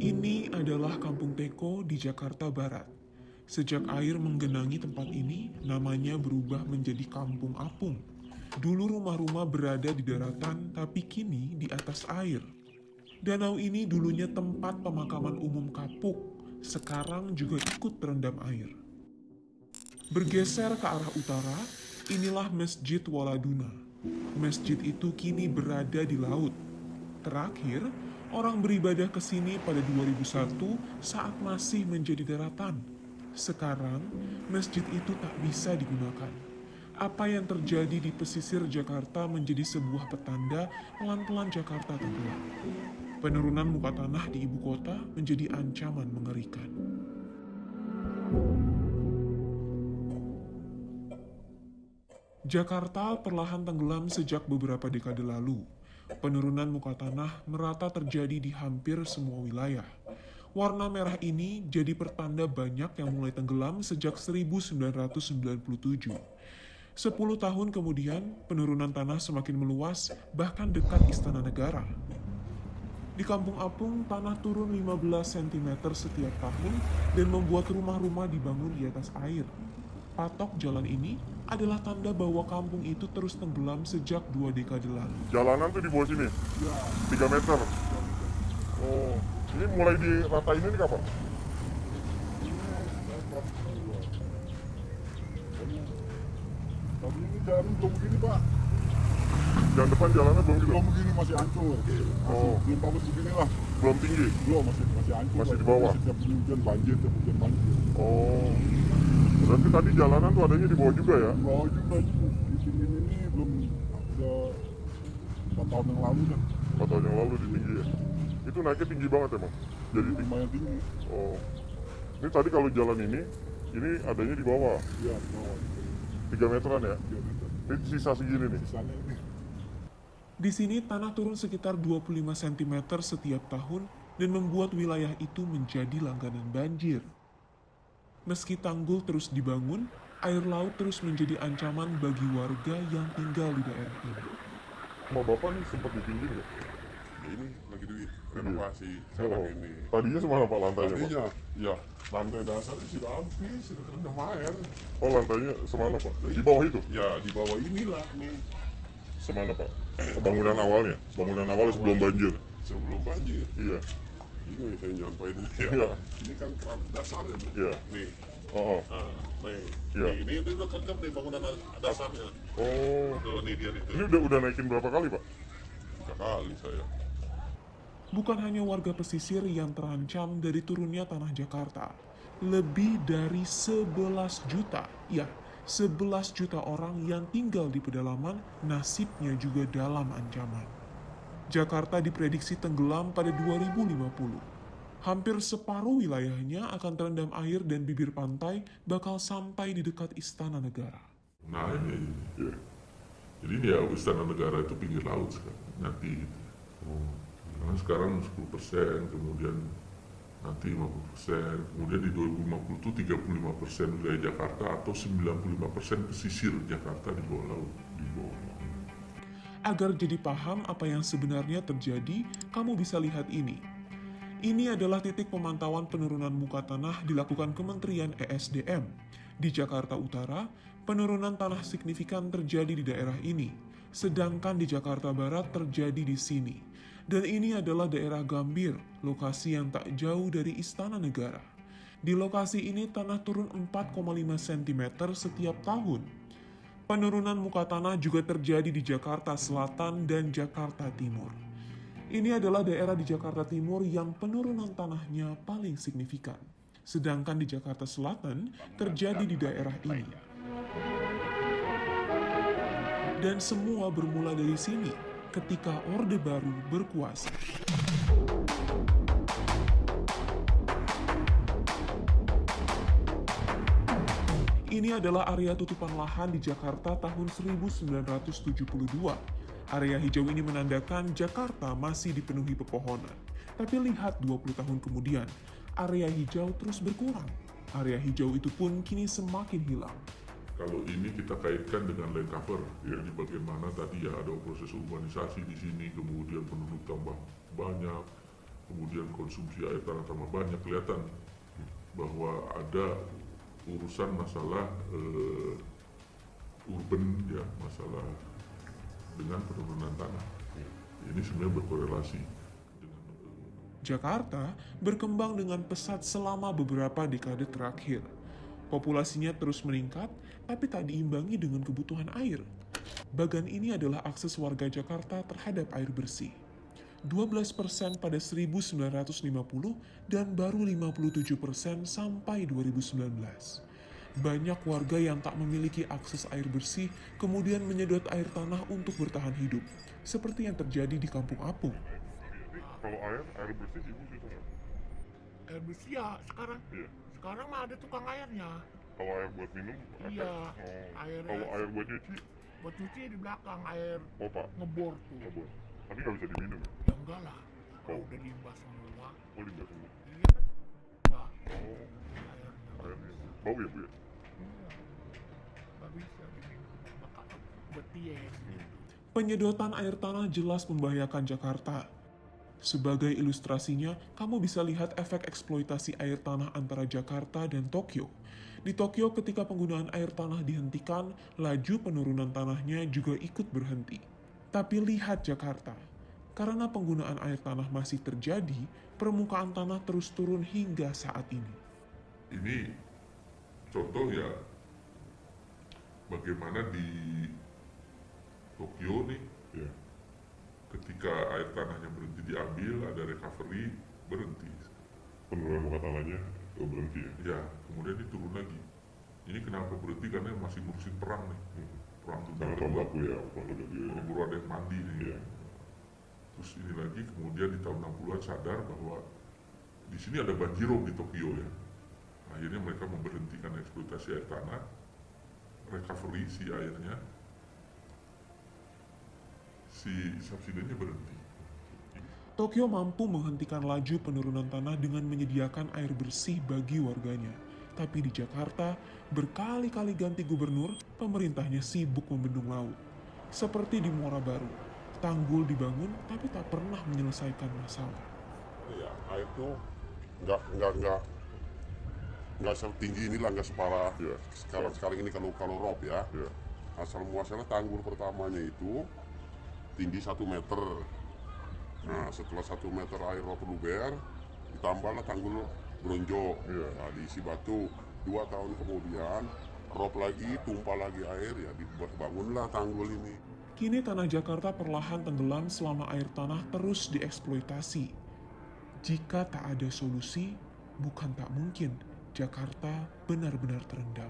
Ini adalah Kampung Teko di Jakarta Barat. Sejak air menggenangi tempat ini, namanya berubah menjadi Kampung Apung. Dulu rumah-rumah berada di daratan, tapi kini di atas air. Danau ini dulunya tempat pemakaman umum kapuk, sekarang juga ikut terendam air. Bergeser ke arah utara, inilah Masjid Waladuna. Masjid itu kini berada di laut. Terakhir, orang beribadah ke sini pada 2001 saat masih menjadi daratan. Sekarang, masjid itu tak bisa digunakan. Apa yang terjadi di pesisir Jakarta menjadi sebuah petanda pelan-pelan Jakarta tenggelam. Penurunan muka tanah di ibu kota menjadi ancaman mengerikan. Jakarta perlahan tenggelam sejak beberapa dekade lalu. Penurunan muka tanah merata terjadi di hampir semua wilayah. Warna merah ini jadi pertanda banyak yang mulai tenggelam sejak 1997. 10 tahun kemudian, penurunan tanah semakin meluas, bahkan dekat Istana Negara. Di Kampung Apung, tanah turun 15 cm setiap tahun dan membuat rumah-rumah dibangun di atas air. Patok jalan ini adalah tanda bahwa kampung itu terus tenggelam sejak 2 dekade lalu. Jalanan tuh di bawah sini, 3 meter. Oh, ini mulai diratain ini kapan? Tapi ini jalan belum begini Pak, Yang depan jalannya belum gitu? belum begini masih hancur, Oh. belum bagus begini lah, Belum tinggi? belum masih hancur. Masih di bawah? Setiap hujan banjir, Oh, berarti tadi jalanan tuh adanya di bawah juga ya? Di bawah juga di sini ini belum udah 4 tahun yang lalu kan, 4 tahun yang lalu di tinggi ya? Itu naiknya tinggi banget emang? Jadi tinggi? lumayan tinggi. Oh, ini tadi kalau jalan ini adanya di bawah, Ya di bawah 3 meteran ya? 3 meter. Ini sisa segini nih? Sisanya ini Di sini tanah turun sekitar 25 cm setiap tahun dan membuat wilayah itu menjadi langganan banjir. Meski tanggul terus dibangun, air laut terus menjadi ancaman bagi warga yang tinggal di daerah ini. Sama bapak nih sempat ditinggi nggak? Ini lagi di renovasi Oh, sekarang ini. tadinya semana pak lantainya pak? Tadinya, ya lantai dasarnya sudah habis, sudah terendam air. Oh lantainya semana pak? Di bawah itu? Ya di bawah inilah nih Semana pak? Bangunan awalnya? Bangunan awal sebelum banjir? sebelum banjir. Iya. Ini saya nyampain ya. Iya. Ini kan keran dasarnya. Iya. Nih, Oh, oh. nih, Iya. ini udah terendam nih bangunan dasarnya. Oh. Kalau nih dia itu Ini udah naikin berapa kali pak? 3 kali saya. Bukan hanya warga pesisir yang terancam dari turunnya tanah Jakarta. Lebih dari 11 juta, ya 11 juta orang yang tinggal di pedalaman nasibnya juga dalam ancaman. Jakarta diprediksi tenggelam pada 2050. Hampir separuh wilayahnya akan terendam air dan bibir pantai bakal sampai di dekat Istana Negara. Nah ini, Iya. jadi dia Istana Negara itu pinggir laut sekarang, nanti gitu. Karena sekarang 10%, kemudian nanti 50%, kemudian di 2050 itu 35% wilayah Jakarta atau 95% pesisir Jakarta di bawah laut, di bawah. Agar jadi paham apa yang sebenarnya terjadi, kamu bisa lihat ini. Ini adalah titik pemantauan penurunan muka tanah dilakukan Kementerian ESDM. Di Jakarta Utara, penurunan tanah signifikan terjadi di daerah ini, sedangkan di Jakarta Barat terjadi di sini. Dan ini adalah daerah Gambir, lokasi yang tak jauh dari Istana Negara. Di lokasi ini tanah turun 4,5 cm setiap tahun. Penurunan muka tanah juga terjadi di Jakarta Selatan dan Jakarta Timur. Ini adalah daerah di Jakarta Timur yang penurunan tanahnya paling signifikan. Sedangkan di Jakarta Selatan terjadi di daerah ini. Dan semua bermula dari sini, ketika Orde Baru berkuasa. Ini adalah area tutupan lahan di Jakarta tahun 1972. Area hijau ini menandakan Jakarta masih dipenuhi pepohonan. Tapi lihat 20 tahun kemudian, area hijau terus berkurang. Area hijau itu pun kini semakin hilang. Kalau ini kita kaitkan dengan land cover, ya di bagian mana tadi ya ada proses urbanisasi di sini, kemudian penduduk tambah banyak, kemudian konsumsi air tanah tambah banyak, kelihatan bahwa ada urusan masalah urban ya, masalah dengan penurunan tanah. Ini sebenarnya berkorelasi dengan Jakarta berkembang dengan pesat selama beberapa dekade terakhir. Populasinya terus meningkat, tapi tak diimbangi dengan kebutuhan air. Bagan ini adalah akses warga Jakarta terhadap air bersih. 12% pada 1950 dan baru 57% sampai 2019. Banyak warga yang tak memiliki akses air bersih kemudian menyedot air tanah untuk bertahan hidup, seperti yang terjadi di Kampung Apung. Kalau air bersih ibu susah nggak? Air bersih ya sekarang. Iya. Sekarang mah ada tukang airnya. Kalau air buat minum ada? Iya. Oh. Air- Kalau air buat nyuci, Buat cuci di belakang air Pak. ngebor tuh. Nggak boleh. Tapi nggak bisa diminum ya? Ya enggak lah. Kalau Oh. udah limbah semua. Oh, limbah semua. Iya kan? Enggak. Oh, Airnya. airnya. Bau ya bu ya? Iya. Nggak bisa diminum. Maka buat diet. Penyedotan air tanah jelas membahayakan Jakarta. Sebagai ilustrasinya, kamu bisa lihat efek eksploitasi air tanah antara Jakarta dan Tokyo. Di Tokyo, ketika penggunaan air tanah dihentikan, laju penurunan tanahnya juga ikut berhenti. Tapi lihat Jakarta, karena penggunaan air tanah masih terjadi, permukaan tanah terus turun hingga saat ini. ini contoh ya bagaimana di Tokyo nih Iya. ketika air tanahnya berhenti diambil, ada recovery, berhenti. Penurunan muka tanahnya berhenti ya? Ya, kemudian dia turun lagi. Ini kenapa berhenti? Karena masih ngurusin perang nih. Perang dunia Karena tahun lalu ya, kalau udah dia. Keburu ada yang mandi nih. Iya. Terus ini lagi, kemudian di tahun 60-an sadar bahwa di sini ada banjirop di Tokyo ya. Akhirnya mereka memberhentikan eksploitasi air tanah, recovery si airnya, si subsidinya berhenti. Tokyo mampu menghentikan laju penurunan tanah dengan menyediakan air bersih bagi warganya. Tapi di Jakarta, berkali-kali ganti gubernur, pemerintahnya sibuk membendung laut. Seperti di Muara Baru, tanggul dibangun tapi tak pernah menyelesaikan masalah. Iya, air tuh nggak setinggi inilah, nggak separah Iya. sekarang ini kalau rob ya. Iya. Asal muasalnya tanggul pertamanya itu tinggi 1 meter. Nah, setelah 1 meter air rob luber, ditambahlah tanggul bronjo. Iya. Nah, diisi batu. 2 tahun kemudian rob lagi, tumpah lagi air, ya dibangunlah tanggul ini. Kini tanah Jakarta perlahan tenggelam selama air tanah terus dieksploitasi. Jika tak ada solusi, bukan tak mungkin Jakarta benar-benar terendam.